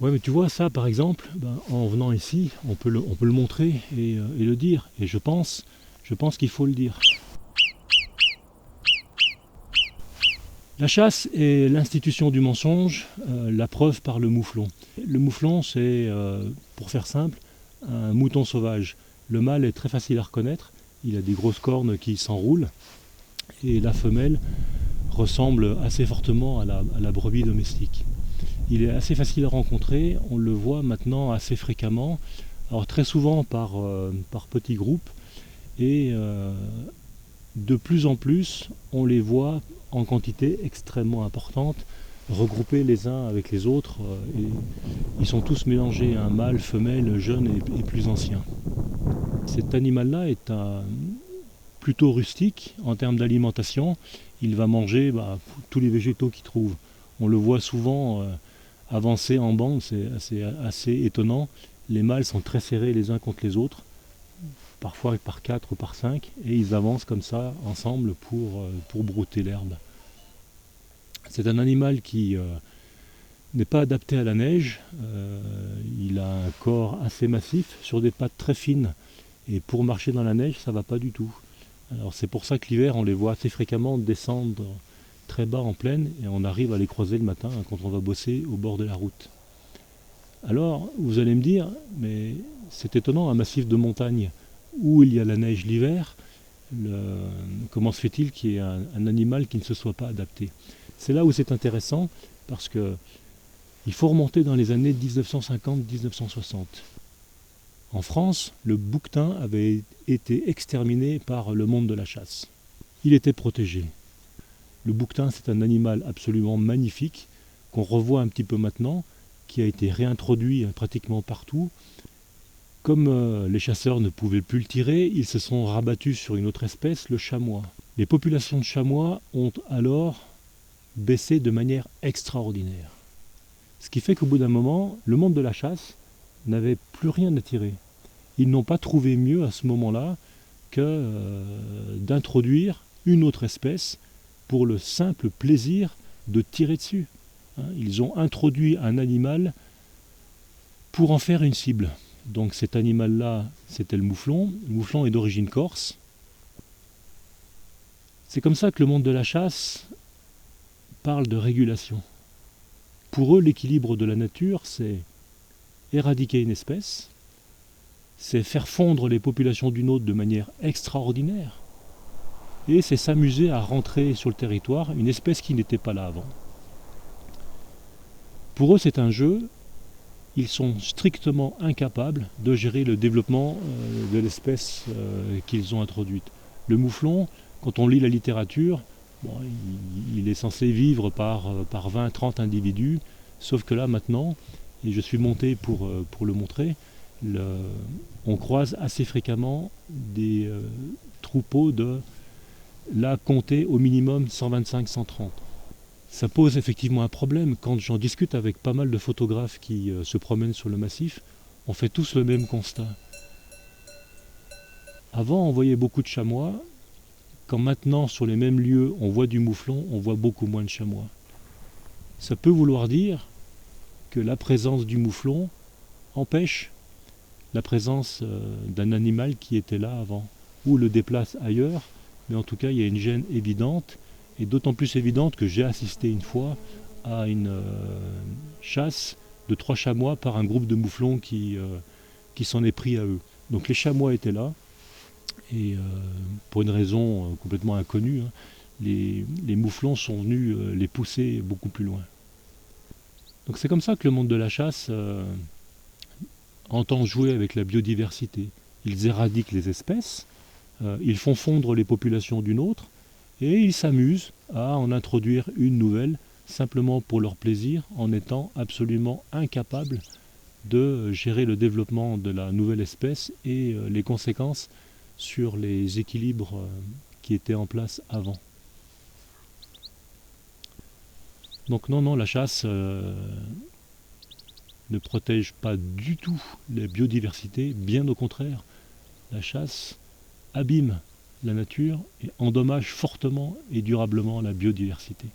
Ouais, mais tu vois, ça, par exemple, ben, en venant ici, on peut le montrer et le dire. Et je pense qu'il faut le dire. La chasse est l'institution du mensonge, la preuve par le mouflon. Le mouflon, c'est, pour faire simple, un mouton sauvage. Le mâle est très facile à reconnaître, il a des grosses cornes qui s'enroulent, et la femelle ressemble assez fortement à la brebis domestique. Il est assez facile à rencontrer, on le voit maintenant assez fréquemment, alors très souvent par petits groupes, et de plus en plus on les voit en quantité extrêmement importante, regroupés les uns avec les autres, et ils sont tous mélangés, un mâle, femelle, jeune et plus ancien. Cet animal-là est plutôt rustique en termes d'alimentation, il va manger tous les végétaux qu'il trouve. On le voit souvent avancer en bande, c'est assez étonnant. Les mâles sont très serrés les uns contre les autres, parfois par 4 ou par 5, et ils avancent comme ça ensemble pour brouter l'herbe. C'est un animal qui n'est pas adapté à la neige, il a un corps assez massif sur des pattes très fines, et pour marcher dans la neige ça ne va pas du tout. Alors c'est pour ça que l'hiver on les voit assez fréquemment descendre très bas en plaine et on arrive à les croiser le matin quand on va bosser au bord de la route. Alors vous allez me dire, mais c'est étonnant, un massif de montagne où il y a la neige l'hiver, comment se fait-il qu'il y ait un animal qui ne se soit pas adapté? C'est là où c'est intéressant parce que il faut remonter dans les années 1950-1960. En France, le bouquetin avait été exterminé par le monde de la chasse. Il était protégé. Le bouquetin, c'est un animal absolument magnifique qu'on revoit un petit peu maintenant, qui a été réintroduit pratiquement partout. Comme les chasseurs ne pouvaient plus le tirer, ils se sont rabattus sur une autre espèce, le chamois. Les populations de chamois ont alors baissé de manière extraordinaire. Ce qui fait qu'au bout d'un moment, le monde de la chasse n'avait plus rien à tirer. Ils n'ont pas trouvé mieux à ce moment-là que d'introduire une autre espèce pour le simple plaisir de tirer dessus. Ils ont introduit un animal pour en faire une cible. Donc cet animal-là, c'était le mouflon. Le mouflon est d'origine corse. C'est comme ça que le monde de la chasse parle de régulation. Pour eux, l'équilibre de la nature, c'est éradiquer une espèce, c'est faire fondre les populations d'une autre de manière extraordinaire, et c'est s'amuser à rentrer sur le territoire une espèce qui n'était pas là avant. Pour eux, c'est un jeu. Ils sont strictement incapables de gérer le développement de l'espèce qu'ils ont introduite. Le mouflon, quand on lit la littérature, bon, il est censé vivre par 20-30 individus, sauf que là maintenant, et je suis monté pour le montrer, on croise assez fréquemment des troupeaux de, là, comptés au minimum 125-130. Ça pose effectivement un problème. Quand j'en discute avec pas mal de photographes qui se promènent sur le massif, on fait tous le même constat. Avant, on voyait beaucoup de chamois. Quand maintenant, sur les mêmes lieux, on voit du mouflon, on voit beaucoup moins de chamois. Ça peut vouloir dire que la présence du mouflon empêche la présence d'un animal qui était là avant, ou le déplace ailleurs, mais en tout cas, il y a une gêne évidente. Et d'autant plus évidente que j'ai assisté une fois à une chasse de 3 chamois par un groupe de mouflons qui s'en est pris à eux. Donc les chamois étaient là, et pour une raison complètement inconnue, les mouflons sont venus les pousser beaucoup plus loin. Donc c'est comme ça que le monde de la chasse entend jouer avec la biodiversité. Ils éradiquent les espèces, ils font fondre les populations d'une autre, et ils s'amusent à en introduire une nouvelle simplement pour leur plaisir, en étant absolument incapables de gérer le développement de la nouvelle espèce et les conséquences sur les équilibres qui étaient en place avant. Donc non, la chasse ne protège pas du tout la biodiversité, bien au contraire. La chasse abîme la nature et endommage fortement et durablement la biodiversité.